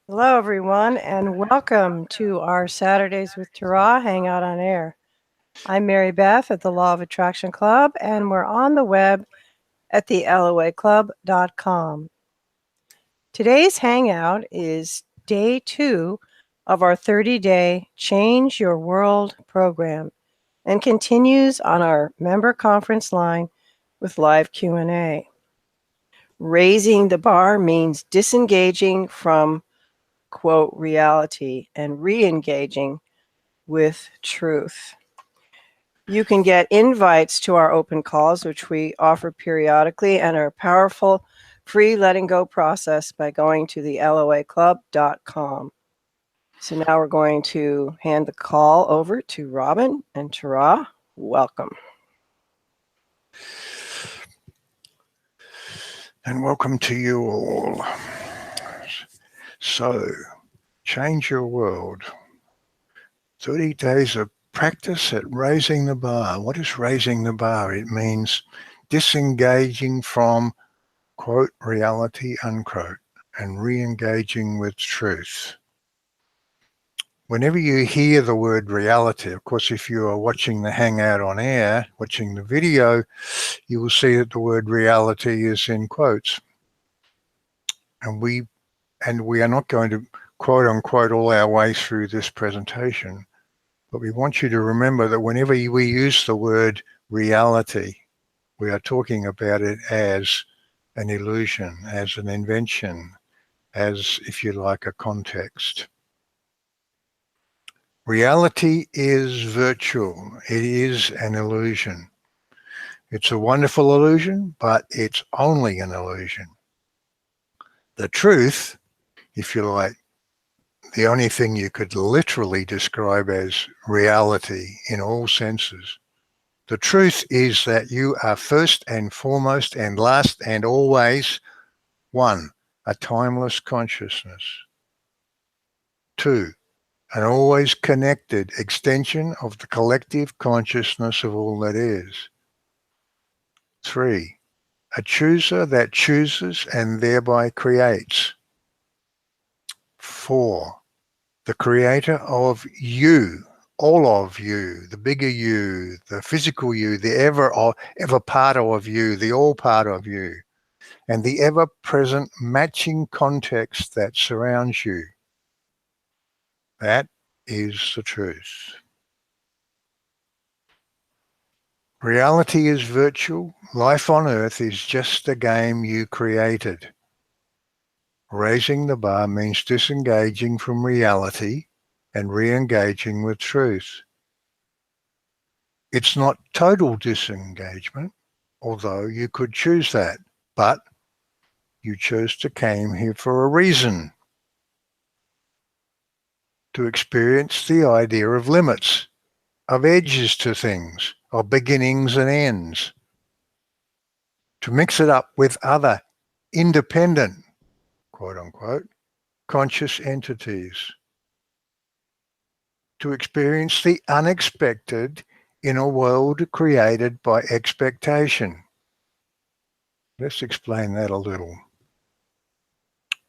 Hello, everyone, and welcome to our Saturdays with Tara Hangout on Air. I'm Mary Beth at the Law of Attraction Club, and we're on the web at the LOAclub.com. Today's Hangout is day 2 of our 30-day Change Your World program and continues on our member conference line with live Q&A. Raising the bar means disengaging from quote reality and re-engaging with truth. You can get invites to our open calls, which we offer periodically, and our powerful free letting go process by going to the LOAclub.com. So now we're going to hand the call over to Robin and Tara. Welcome. And welcome to you all. So, change your world. 30 days of practice at raising the bar. What is raising the bar? It means disengaging from, quote, reality, unquote, and re-engaging with truth. Whenever you hear the word reality, of course, if you are watching the Hangout on air, watching the video, you will see that the word reality is in quotes. And we are not going to quote unquote all our way through this presentation, but we want you to remember that whenever we use the word reality, we are talking about it as an illusion, as an invention, as, if you like, a context. Reality is virtual. It is an illusion. It's a wonderful illusion, but it's only an illusion. The truth, if you like, the only thing you could literally describe as reality in all senses. The truth is that you are first and foremost and last and always one, a timeless consciousness. Two, an always connected extension of the collective consciousness of all that is. Three, a chooser that chooses and thereby creates. Four, the creator of you, all of you, the bigger you, the physical you, the ever part of you, the all part of you, and the ever-present matching context that surrounds you. That is the truth. Reality is virtual. Life on earth is just a game you created. Raising the bar means disengaging from reality and re-engaging with truth. It's not total disengagement, although you could choose that, but you chose to come here for a reason. To experience the idea of limits, of edges to things, of beginnings and ends. To mix it up with other independent, quote unquote, conscious entities. To experience the unexpected in a world created by expectation. Let's explain that a little.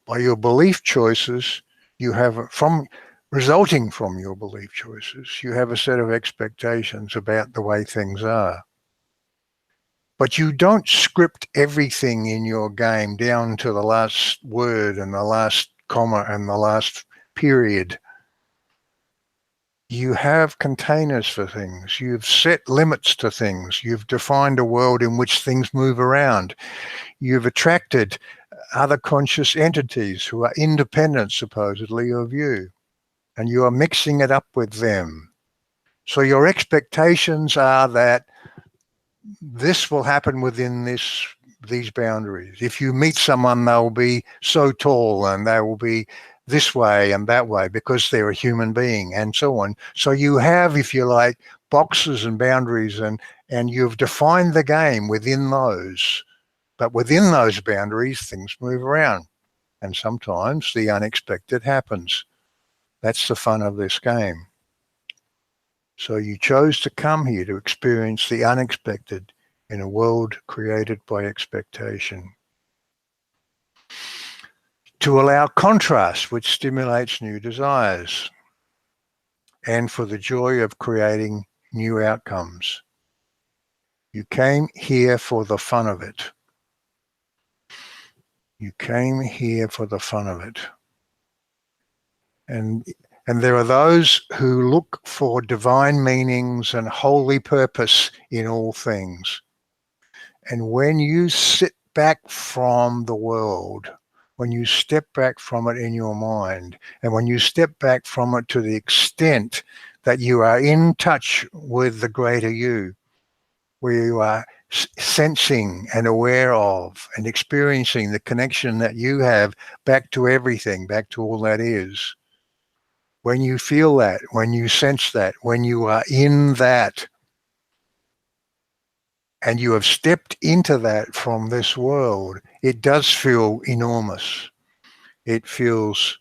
By your belief choices, resulting from your belief choices, you have a set of expectations about the way things are. But you don't script everything in your game down to the last word and the last comma and the last period. You have containers for things. You've set limits to things. You've defined a world in which things move around. You've attracted other conscious entities who are independent, supposedly, of you, and you are mixing it up with them. So your expectations are that this will happen within these boundaries. If you meet someone, they'll be so tall and they will be this way and that way because they're a human being and so on. So you have, if you like, boxes and boundaries and you've defined the game within those. But within those boundaries, things move around. And sometimes the unexpected happens. That's the fun of this game. So you chose to come here to experience the unexpected in a world created by expectation. to allow contrast, which stimulates new desires, and for the joy of creating new outcomes. You came here for the fun of it. You came here for the fun of it. And there are those who look for divine meanings and holy purpose in all things. And when you sit back from the world, when you step back from it in your mind, and when you step back from it to the extent that you are in touch with the greater you, where you are sensing and aware of and experiencing the connection that you have back to everything, back to all that is. When you feel that, when you sense that, when you are in that, and you have stepped into that from this world, it does feel enormous. It feels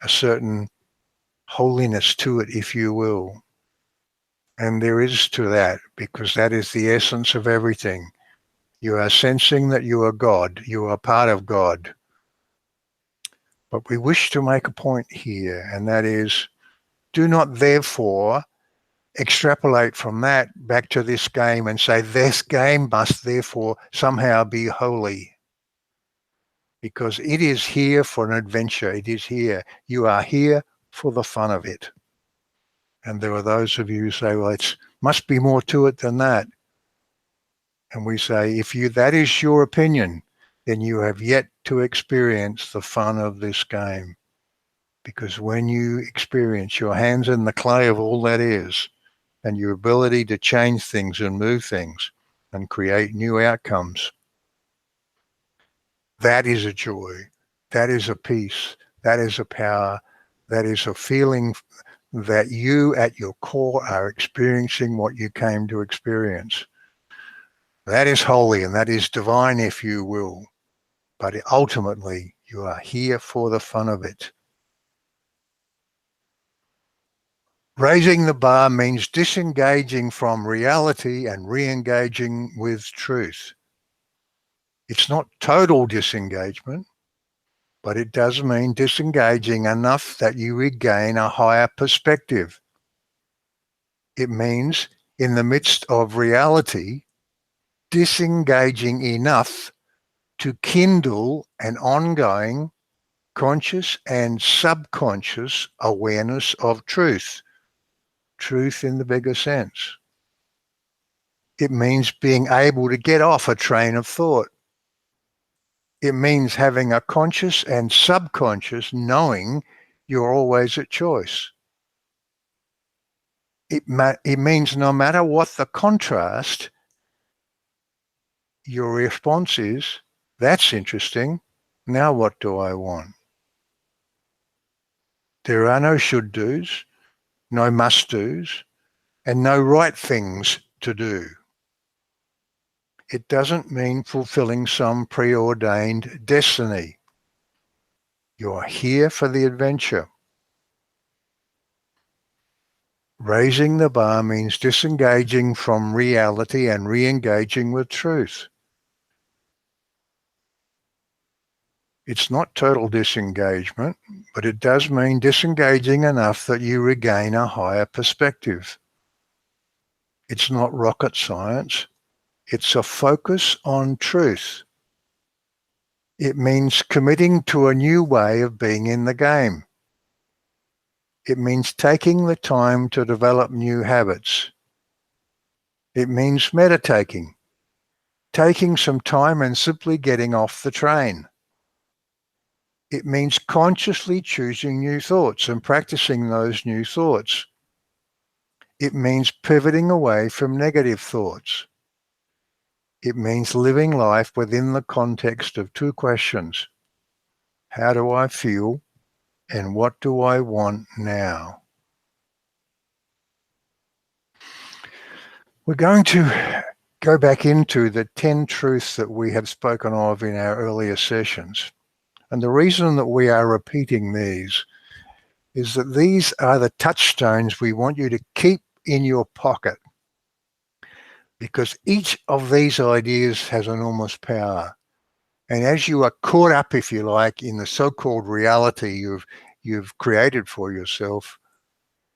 a certain holiness to it, if you will. And there is to that, because that is the essence of everything. You are sensing that you are God. You are part of God. But we wish to make a point here, and that is, do not therefore extrapolate from that back to this game and say this game must therefore somehow be holy. Because it is here for an adventure. It is here. You are here for the fun of it. And there are those of you who say, well, it must be more to it than that. And we say, if that is your opinion, then you have yet to experience the fun of this game. Because when you experience your hands in the clay of all that is, and your ability to change things and move things and create new outcomes, that is a joy, that is a peace, that is a power, that is a feeling that you at your core are experiencing what you came to experience. That is holy and that is divine, if you will. But ultimately, you are here for the fun of it. Raising the bar means disengaging from reality and re-engaging with truth. It's not total disengagement, but it does mean disengaging enough that you regain a higher perspective. It means, in the midst of reality, disengaging enough to kindle an ongoing conscious and subconscious awareness of truth. Truth in the bigger sense. It means being able to get off a train of thought. It means having a conscious and subconscious knowing you're always at choice. It means no matter what the contrast, your response is, that's interesting. Now what do I want? There are no should do's, no must do's, and no right things to do. It doesn't mean fulfilling some preordained destiny. You're here for the adventure. Raising the bar means disengaging from reality and re-engaging with truth. It's not total disengagement, but it does mean disengaging enough that you regain a higher perspective. It's not rocket science. It's a focus on truth. It means committing to a new way of being in the game. It means taking the time to develop new habits. It means meditating, taking some time and simply getting off the train. It means consciously choosing new thoughts and practicing those new thoughts. It means pivoting away from negative thoughts. It means living life within the context of two questions. How do I feel? And what do I want now? We're going to go back into the 10 truths that we have spoken of in our earlier sessions. And the reason that we are repeating these is that these are the touchstones we want you to keep in your pocket, because each of these ideas has enormous power. And as you are caught up, if you like, in the so-called reality you've created for yourself,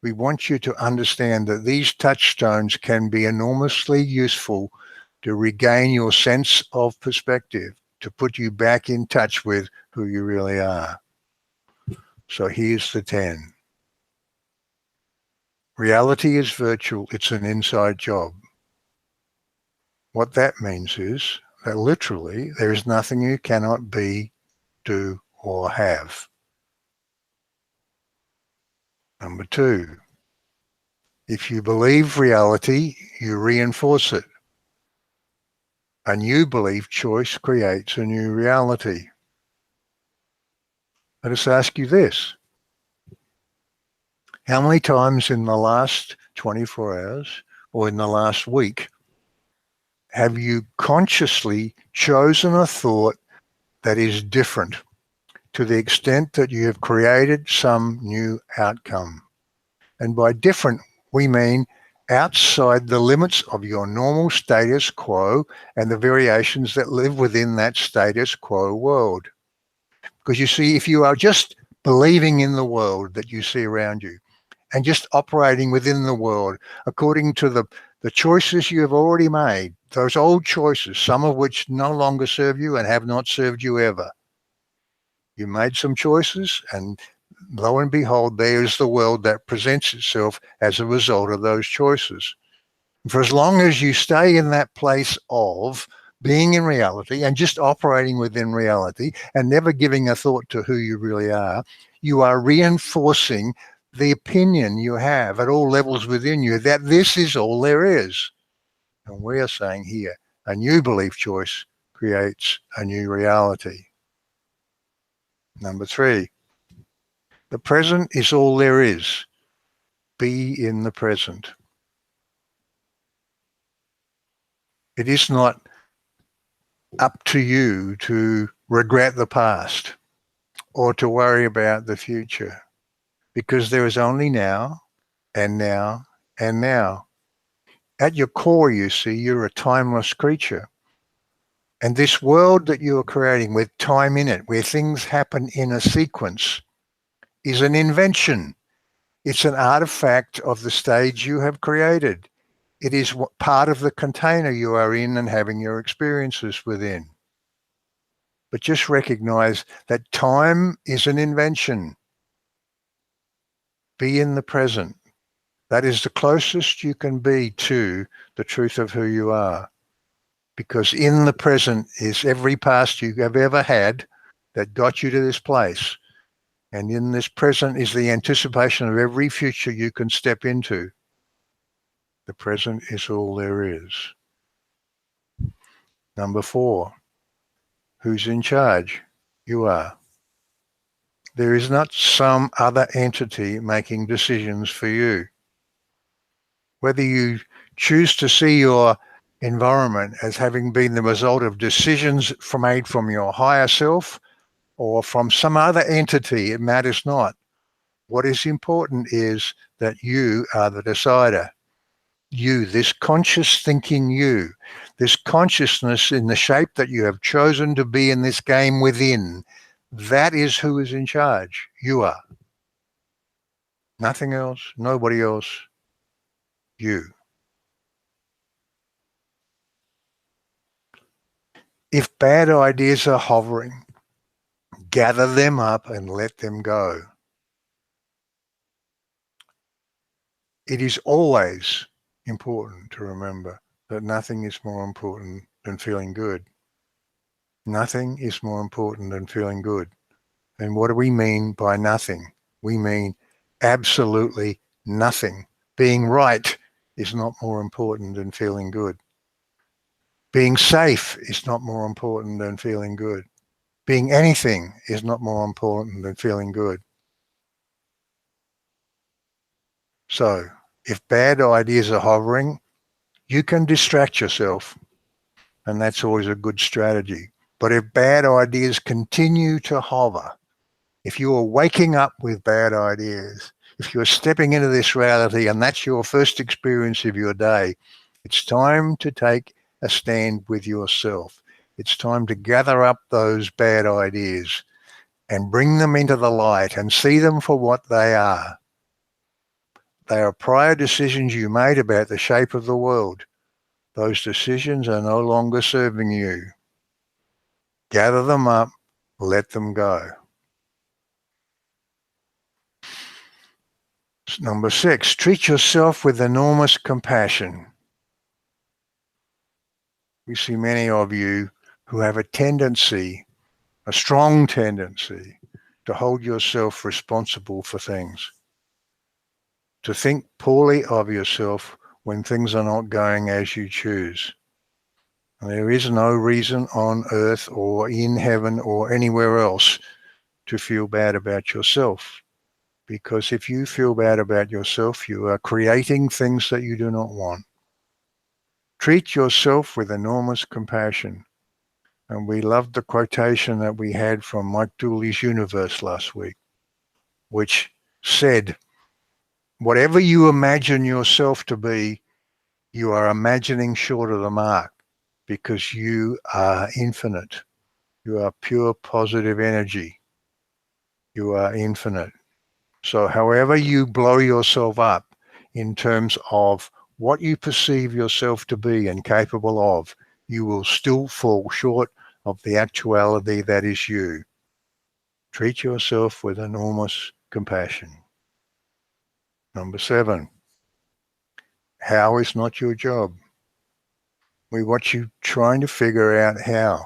we want you to understand that these touchstones can be enormously useful to regain your sense of perspective, to put you back in touch with who you really are. So here's the 10. Reality is virtual. It's an inside job. What that means is that literally there is nothing you cannot be, do, or have. Number 2, if you believe reality, you reinforce it. A new belief choice creates a new reality. Let us ask you this. How many times in the last 24 hours or in the last week have you consciously chosen a thought that is different to the extent that you have created some new outcome? And by different, we mean outside the limits of your normal status quo and the variations that live within that status quo world. Because you see, if you are just believing in the world that you see around you and just operating within the world according to the choices you have already made, those old choices, some of which no longer serve you and have not served you ever. You made some choices, and lo and behold, there's the world that presents itself as a result of those choices. For as long as you stay in that place of being in reality and just operating within reality and never giving a thought to who you really are, you are reinforcing the opinion you have at all levels within you that this is all there is. And we are saying here, a new belief choice creates a new reality. Number 3, the present is all there is. Be in the present. It is not up to you to regret the past or to worry about the future, because there is only now and now and now. At your core, you see, you're a timeless creature. And this world that you are creating with time in it, where things happen in a sequence, is an invention. It's an artifact of the stage you have created. It is part of the container you are in and having your experiences within. But just recognize that time is an invention. Be in the present. That is the closest you can be to the truth of who you are. Because in the present is every past you have ever had that got you to this place. And in this present is the anticipation of every future you can step into. The present is all there is. Number 4, who's in charge? You are. There is not some other entity making decisions for you. Whether you choose to see your environment as having been the result of decisions made from your higher self or from some other entity, it matters not. What is important is that you are the decider. You, this conscious thinking you, this consciousness in the shape that you have chosen to be in this game within, that is who is in charge. You are. Nothing else, nobody else, you. If bad ideas are hovering, gather them up and let them go. It is always important to remember that nothing is more important than feeling good. Nothing is more important than feeling good. And what do we mean by nothing? We mean absolutely nothing. Being right is not more important than feeling good. Being safe is not more important than feeling good. Being anything is not more important than feeling good. So, if bad ideas are hovering, you can distract yourself, and that's always a good strategy. But if bad ideas continue to hover, if you are waking up with bad ideas, if you're stepping into this reality and that's your first experience of your day, it's time to take a stand with yourself. It's time to gather up those bad ideas and bring them into the light and see them for what they are. They are prior decisions you made about the shape of the world. Those decisions are no longer serving you. Gather them up, let them go. Number 6, treat yourself with enormous compassion. We see many of you who have a tendency, a strong tendency, to hold yourself responsible for things, to think poorly of yourself when things are not going as you choose. And there is no reason on earth or in heaven or anywhere else to feel bad about yourself. Because if you feel bad about yourself, you are creating things that you do not want. Treat yourself with enormous compassion. And we loved the quotation that we had from Mike Dooley's Universe last week, which said, whatever you imagine yourself to be, you are imagining short of the mark, because you are infinite. You are pure positive energy. You are infinite. So however you blow yourself up in terms of what you perceive yourself to be and capable of, you will still fall short of the actuality that is you. Treat yourself with enormous compassion. Number 7, how is not your job. We watch you trying to figure out how.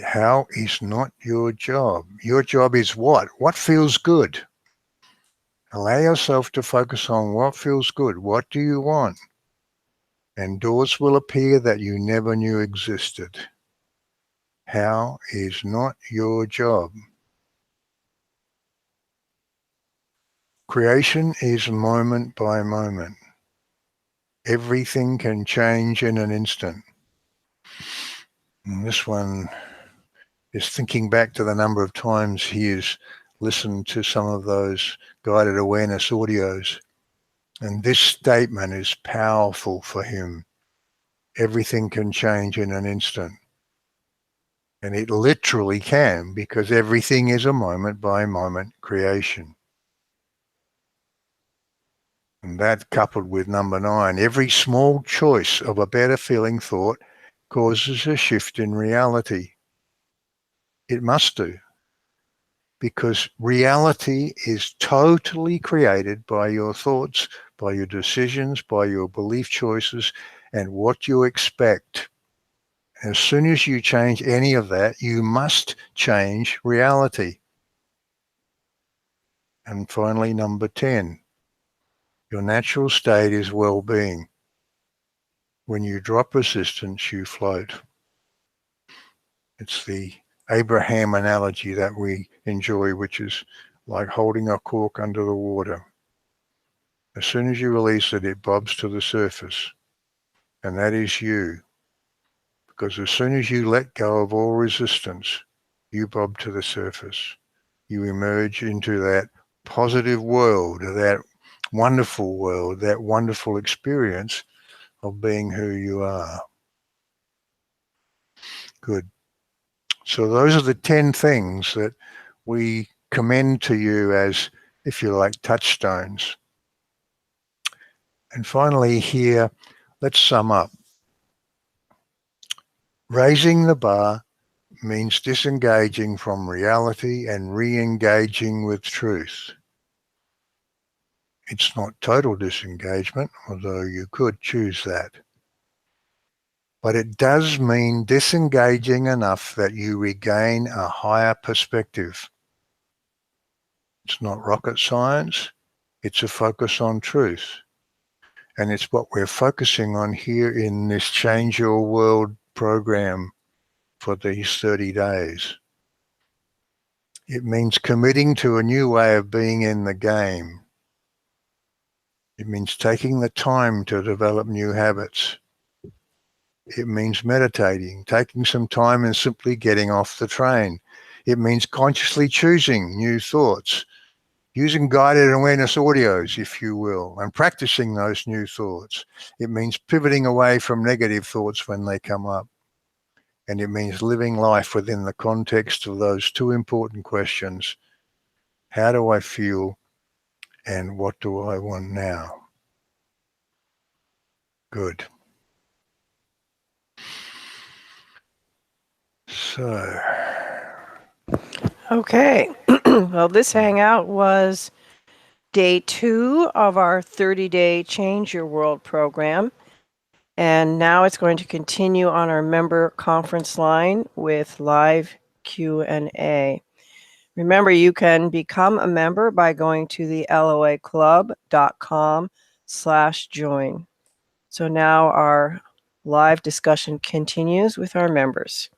How is not your job. Your job is what? What feels good? Allow yourself to focus on what feels good. What do you want? And doors will appear that you never knew existed. How is not your job. Creation is moment by moment. Everything can change in an instant. And this one is thinking back to the number of times he has listened to some of those guided awareness audios. And this statement is powerful for him. Everything can change in an instant. And it literally can, because everything is a moment by moment creation. And that, coupled with number 9, every small choice of a better feeling thought causes a shift in reality. It must do, because reality is totally created by your thoughts, by your decisions, by your belief choices, and what you expect. As soon as you change any of that, you must change reality. And finally, number 10, your natural state is well-being. When you drop resistance, you float. It's the Abraham analogy that we enjoy, which is like holding a cork under the water. As soon as you release it, it bobs to the surface. And that is you. Because as soon as you let go of all resistance, you bob to the surface. You emerge into that positive world, that wonderful experience of being who you are. Good. So those are the 10 things that we commend to you as, if you like, touchstones. And finally here, let's sum up. Raising the bar means disengaging from reality and re-engaging with truth. It's not total disengagement, although you could choose that. But it does mean disengaging enough that you regain a higher perspective. It's not rocket science. It's a focus on truth. And it's what we're focusing on here in this Change Your World program for these 30 days. It means committing to a new way of being in the game. It means taking the time to develop new habits. It means meditating, taking some time and simply getting off the train. It means consciously choosing new thoughts, using guided awareness audios, if you will, and practicing those new thoughts. It means pivoting away from negative thoughts when they come up. And it means living life within the context of those two important questions. How do I feel? And what do I want now? Good. So. Okay. Well, this hangout was day 2 of our 30-day Change Your World program. And now it's going to continue on our member conference line with live Q&A. Remember, you can become a member by going to the loaclub.com/join. So now our live discussion continues with our members.